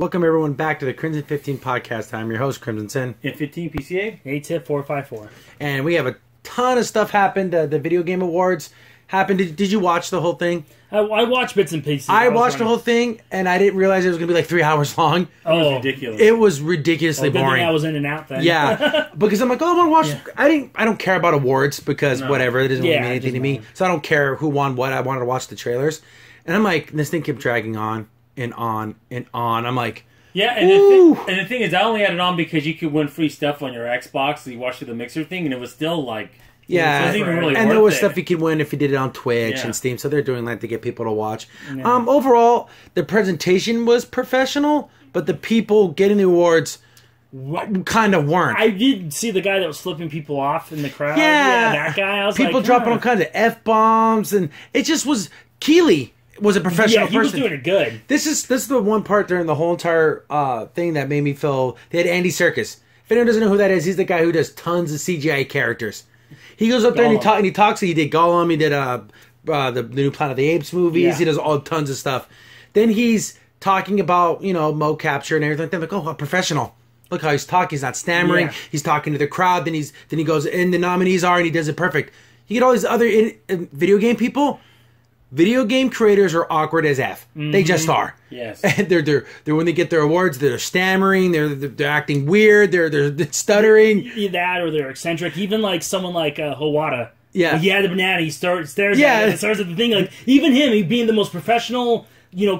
Welcome everyone back to the Crimson 15 podcast. I'm your host, Crimson Sin. In 15 PCA? ATIP 454. And we have a ton of stuff happened. The Video Game Awards happened. Did you watch the whole thing? I watched bits and pieces. I watched the whole thing, and I didn't realize it was going to be like 3 hours long. It was ridiculous. It was ridiculously good boring. thing I was in and out then. Yeah, because I'm like, oh, I want to watch. I don't care about awards because whatever, it doesn't really mean anything to me. So I don't care who won what. I wanted to watch the trailers, and I'm like, this thing kept dragging on and on and on. I'm like, yeah, and the thing is, I only had it on because you could win free stuff on your Xbox. So you watched through the mixer thing, and it was still like, yeah, it wasn't even really and worth there was it. stuff you could win if you did it on Twitch and Steam. So they're doing that to get people to watch. Yeah. Overall, the presentation was professional, but the people getting the awards kind of weren't. I did see the guy that was flipping people off in the crowd. Yeah, that guy. I was people like, dropping all kinds of F-bombs, and it just was. Keeley was a professional he person. was doing it good. This is the one part during the whole entire thing that made me feel. They had Andy Serkis. If anyone doesn't know who that is, he's the guy who does tons of CGI characters. He goes up there and he talks. He did Gollum. He did the new Planet of the Apes movies. Yeah. He does all tons of stuff. Then he's talking about mo capture and everything. They're like, oh, a professional. Look how he's talking. He's not stammering. Yeah. He's talking to the crowd. Then he goes, and the nominees are, and he does it perfect. You get all these other video game people. Video game creators are awkward as F. Mm-hmm. They just are. Yes. And they're when they get their awards, they're stammering, they're acting weird, they're stuttering. That or they're eccentric. Even like someone like Hawada. Yeah. Like, the banana. He stares at it and starts at the thing. Like even him, he being the most professional,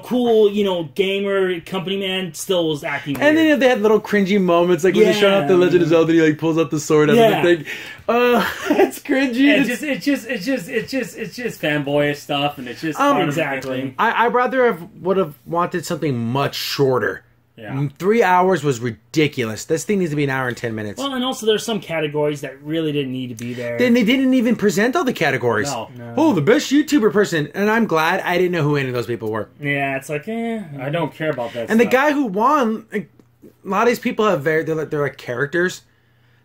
cool, gamer company man, still was acting weird. And then they had little cringy moments, like when they're showing off the Legend of Zelda, and he pulls out the sword out of the thing. It's cringy. It's just fanboyish stuff, and it's just exactly. I rather would have wanted something much shorter. Yeah. 3 hours was ridiculous. This thing needs to be an hour and 10 minutes. Well, and also there's some categories that really didn't need to be there. Then they didn't even present all the categories. No. Oh, the best YouTuber person. And I'm glad I didn't know who any of those people were. Yeah, it's like, I don't care about that And stuff. the guy who won, a lot of these people have they're like characters.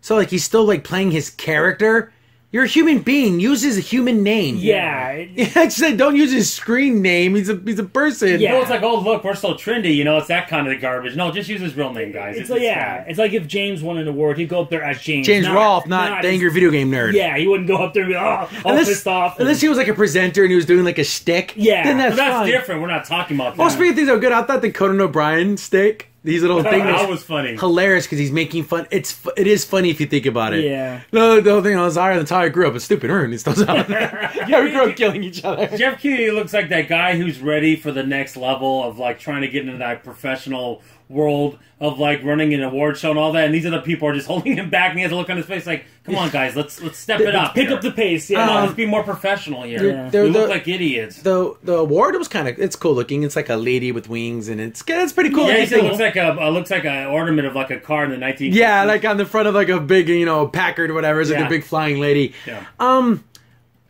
So like he's still like playing his character. You're a human being. Use his human name. Yeah. I said don't use his screen name. He's a person. Yeah. It's like, oh look, we're so trendy. It's that kind of garbage. No, just use his real name, guys. It's like, it's like if James won an award, he'd go up there as James. James Rolfe, not the angry video game nerd. Yeah, he wouldn't go up there and be all pissed off. Unless he was like a presenter and he was doing like a shtick. Yeah. Then that's different. We're not talking about that. Oh, speaking of things that are good, I thought the Conan O'Brien stick. These little things that was funny, hilarious because he's making fun. It is funny if you think about it. Yeah. No, the whole thing was that's how I grew up. It's stupid. And he still out. Yeah, we grew up killing each other. Jeff Keighley looks like that guy who's ready for the next level of like trying to get into that professional world of like running an award show and all that. And these other people are just holding him back, and he has a look on his face like, "Come on, guys, let's step it up. Pick up the pace. Yeah, let's be more professional here. Yeah. We look like idiots." The award was it's cool looking. It's like a lady with wings, and it's pretty cool. Yeah, it looks like an ornament of like a car in the 1950s. Yeah, like on the front of like a big Packard or whatever. It's like a big flying lady. Yeah.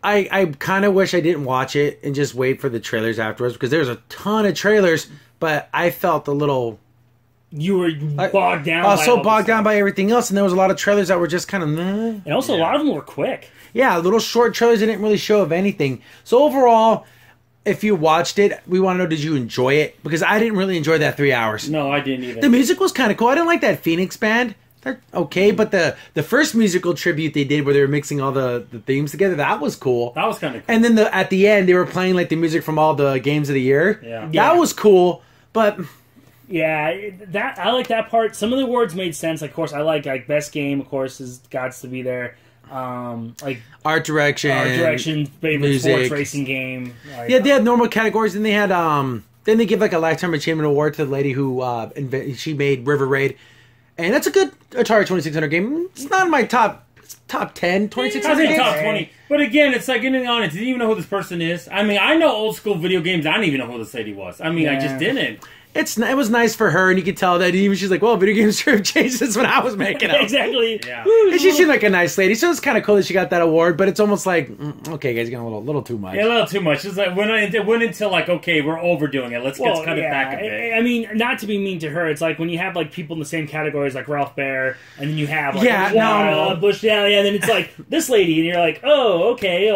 I kind of wish I didn't watch it and just wait for the trailers afterwards because there's a ton of trailers, but I felt a little. You were bogged down. I was so bogged down by everything else, and there was a lot of trailers that were just kind of meh. And also, a lot of them were quick. Yeah, little short trailers that didn't really show of anything. So overall, if you watched it, we want to know, did you enjoy it? Because I didn't really enjoy that 3 hours. No, I didn't either. The music was kind of cool. I didn't like that Phoenix band. They're okay, but the first musical tribute they did where they were mixing all the themes together, that was cool. That was kind of cool. And then at the end, they were playing like the music from all the games of the year. Yeah. That was cool, but... Yeah, that I like that part. Some of the awards made sense. Of course, I like best game. Of course, has got to be there. Like art direction, favorite music. sports racing game. Like, Yeah, they had normal categories, and they had then they give like a lifetime achievement award to the lady who she made River Raid, and that's a good Atari 2600 game. It's not in my top 10 2600 games. Top 20. But again, it's like, getting honest, do you even know who this person is? I mean, I know old school video games. I didn't even know who this lady was. I mean, I just didn't. It was nice for her, and you could tell that even she's like, well, video games sure have changed since when I was making them. Exactly. Yeah. And she seemed like a nice lady, so it's kind of cool that she got that award, but it's almost like, okay, guys, you're getting a little too much. Yeah, a little too much. It's like, it went into like, okay, we're overdoing it. Let's cut it back a bit. I mean, not to be mean to her, it's like when you have like people in the same categories like Ralph Baer, and then you have like Bush, and then it's like this lady, and you're like, oh, okay,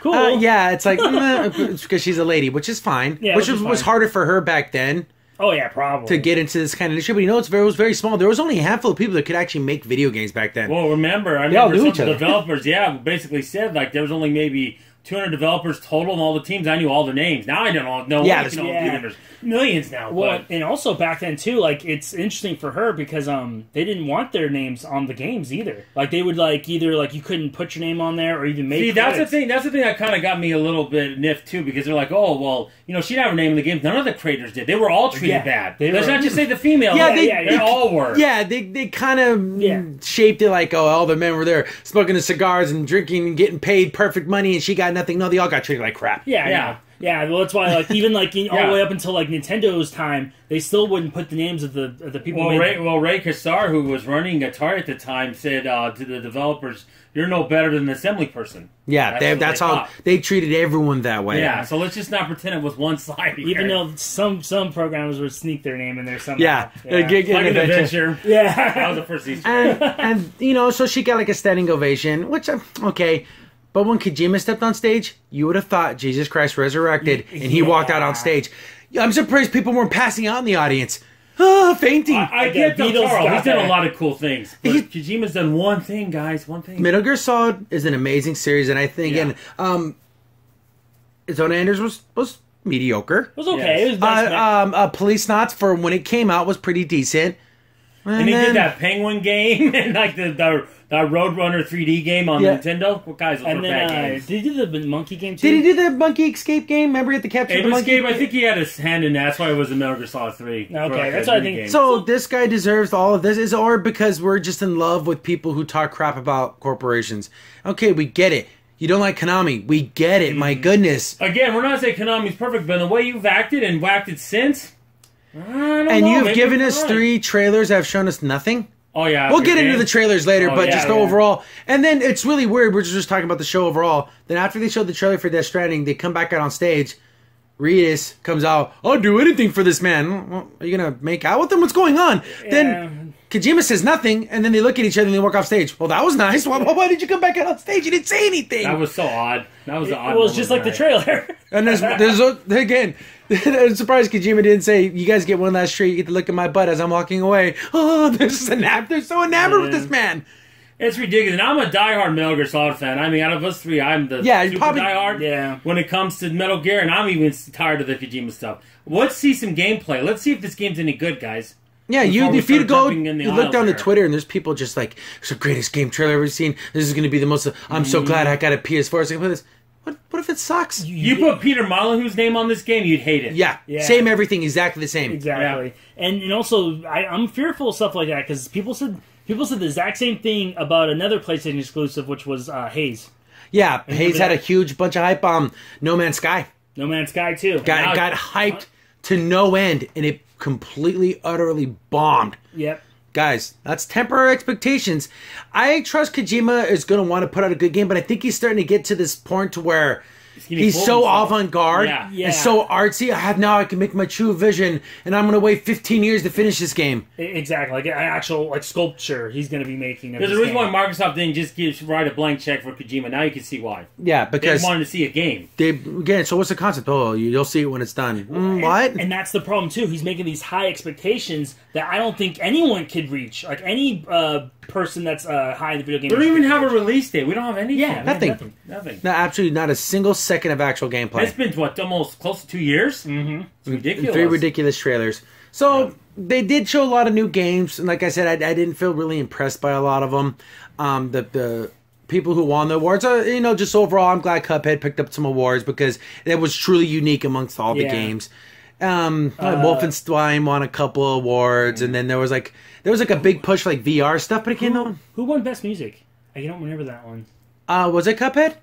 cool. Yeah, it's like, it's because she's a lady, which is fine. Yeah, which was harder for her back then. Oh yeah, probably. to get into this kind of industry. But it was very small. There was only a handful of people that could actually make video games back then. Well, remember, I They all remember knew some each other. developers, basically said like there was only maybe 200 developers total in all the teams. I knew all their names. Now I don't know. Yeah, There's millions now. Well, But and also back then too, like it's interesting for her because they didn't want their names on the games either. Like they would like either like you couldn't put your name on there or even make. see, that's the credits. thing. That's the thing that kind of got me a little bit niffed too, because they're like, oh well, she didn't have her name in the game. None of the creators did. They were all treated Yeah, bad. they Let's were- not just say the female. Yeah, they all were. Yeah, they kind of Yeah. shaped it like, oh, all the men were there smoking the cigars and drinking and getting paid perfect money, and she got nothing. No, they all got treated like crap. Yeah, Yeah. yeah. Well, that's why like even like all Yeah. the way up until like Nintendo's time, they still wouldn't put the names of the people. Well, who made- Ray Kassar, who was running Atari at the time, said to the developers, "You're no better than an assembly person." Yeah, That's what that's they how thought. they treated everyone that way. Yeah, so let's just not pretend it was one sided. Even though some programmers would sneak their name in there somehow. Yeah, yeah. like an adventure. that Yeah. was the first Easter egg. and so she got like a standing ovation, which okay. But when Kojima stepped on stage, you would have thought Jesus Christ resurrected, and he walked out on stage. I'm surprised people weren't passing out in the audience, fainting. I The get Del Beatles Toro. got He's done a there. lot of cool things. But He- Kojima's done one thing, guys. One thing. Metal Gear Solid is an amazing series, and I think Yeah. Zona Anders was mediocre. It was okay. Yes. It was nice. Police Knots for when it came out was pretty decent. And he then- did that Penguin game and like the Roadrunner 3D game on Yeah. Nintendo. What guys? Those and were then bad games. did he do the monkey game too? Did he do the Monkey Escape game? Remember, you had to capture the Ape monkey. Escape, I think he had his hand in that. That's why it was a Metal Gear Solid 3. Okay, that's what I think. So this guy deserves all of this, or because we're just in love with people who talk crap about corporations? Okay, we get it. You don't like Konami. We get it. My goodness. Again, we're not saying Konami's perfect, but the way you've acted and acted since, I don't And know, you've maybe given you're us right. 3 trailers that have shown us nothing. Oh yeah, We'll after get into game. the trailers later, Oh, but yeah, just yeah. overall. And then it's really weird. We're just talking about the show overall. Then after they showed the trailer for Death Stranding, they come back out on stage. Reedus comes out. I'll do anything for this man. Well, are you gonna make out with him? What's going on? Then Kojima says nothing, and then they look at each other and they walk off stage. Well, that was nice. Why did you come back out on stage? You didn't say anything. That was so odd. That was an odd. It was just like the moment, right? trailer. And again, I'm surprised Kojima didn't say, "You guys get one last treat. You get to look at my butt as I'm walking away." Oh, they're so enamored with this man. It's ridiculous. And I'm a diehard Metal Gear Solid fan. I mean, out of us 3, I'm the Yeah, super probably- diehard. Yeah. When it comes to Metal Gear, and I'm even tired of the Kojima stuff. Let's see some gameplay. Let's see if this game's any good, guys. Yeah, Before we if you start go, jumping in the you look aisles down to there. Twitter and there's people just like, "It's the greatest game trailer I've ever seen. This is going to be the most. I'm so glad I got a PS4." It's like, what if it sucks? You put Peter Molyneux's name on this game, you'd hate it. Yeah, Yeah. same everything, exactly the same. Exactly, and also I'm fearful of stuff like that because people said the exact same thing about another PlayStation exclusive, which was Haze. Yeah, Hayes had a that? huge bunch of hype on No Man's Sky. No Man's Sky too. Got hyped to no end, and it completely, utterly bombed. Yep. Guys, that's temporary expectations. I trust Kojima is going to want to put out a good game, but I think he's starting to get to this point to where gonna he's fool so himself. avant-garde Yeah. and so artsy. I can make my true vision, and I'm going to wait 15 years to finish this game. Exactly, like an actual sculpture he's going to be making. Of There's a this reason why game. Microsoft didn't just write a blank check for Kojima. Now you can see why. Yeah, They because wanted to see a game. again, so what's the concept? Oh, you'll see it when it's done. What? And that's the problem too. He's making these high expectations that I don't think anyone could reach. Like any person that's high in the video game. We don't even have a release date. We don't have anything. Yeah, Nothing. Nothing. No, absolutely not a single second of actual gameplay. It's been what, almost close to 2 years? Mm-hmm. It's ridiculous. Very ridiculous trailers. So they did show a lot of new games, and like I said, I didn't feel really impressed by a lot of them. The people who won the awards, just overall, I'm glad Cuphead picked up some awards because it was truly unique amongst all the Yeah. games. Wolfenstein won a couple awards, and then there was like a big push for like VR stuff, but again, Who won Best Music? I don't remember that one. was it Cuphead?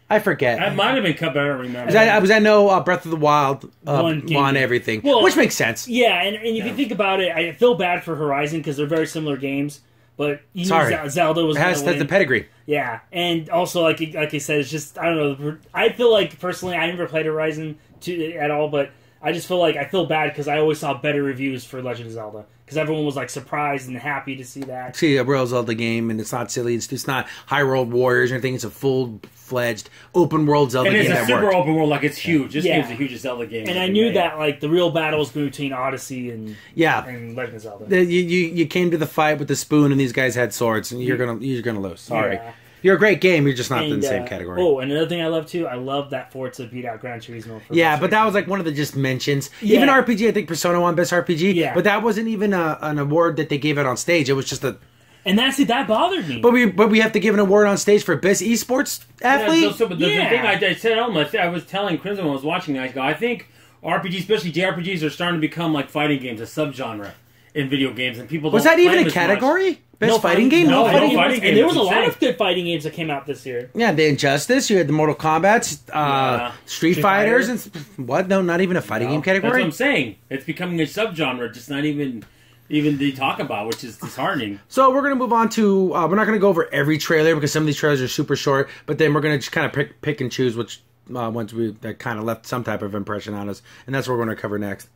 I forget. That might have been Cuphead, I don't remember. I know Breath of the Wild Won game. won everything, Well, which makes sense. Yeah, and if you think about it, I feel bad for Horizon because they're very similar games. But you knew Sorry. Zelda was It has going to the win. pedigree. Yeah, and also like I said, it's just I don't know. I feel like personally, I never played Horizon at all, but I just feel like I feel bad because I always saw better reviews for Legend of Zelda because everyone was like surprised and happy to see that. See a real Zelda game, and it's not silly. It's not Hyrule Warriors or anything. It's a full-fledged open world Zelda game. And it's a super open world, like it's huge. This Yeah. game's the hugest Zelda game. And I knew that like the real battle was between Odyssey and Legend of Zelda. You came to the fight with the spoon, and these guys had swords, and you're gonna lose. Sorry. Yeah. You're a great game. You're just not in the same category. Oh, and another thing I love too, I love that Forza beat out Gran Turismo. Yeah, but that was like one of the just mentions. Yeah. Even RPG, I think Persona won Best RPG. Yeah. But that wasn't even an award that they gave out on stage. It was just a. And that bothered me. But we have to give an award on stage for Best Esports Athlete. Yeah, but the thing I said, I was telling Crimson when I was watching, I go, I think RPGs, especially JRPGs, are starting to become like fighting games, a subgenre in video games, and people. Was don't that even play a category? Best fighting game? No, fighting fighting games. game. And there was a lot of good fighting games that came out this year. Yeah, the Injustice. You had the Mortal Kombat, Street Fighters, and what? No, not even a fighting game category. That's what I'm saying. It's becoming a subgenre, just not even to talk about, which is disheartening. So we're going to move on to. We're not going to go over every trailer because some of these trailers are super short. But then we're going to just kind of pick and choose which ones that kind of left some type of impression on us, and that's what we're going to cover next.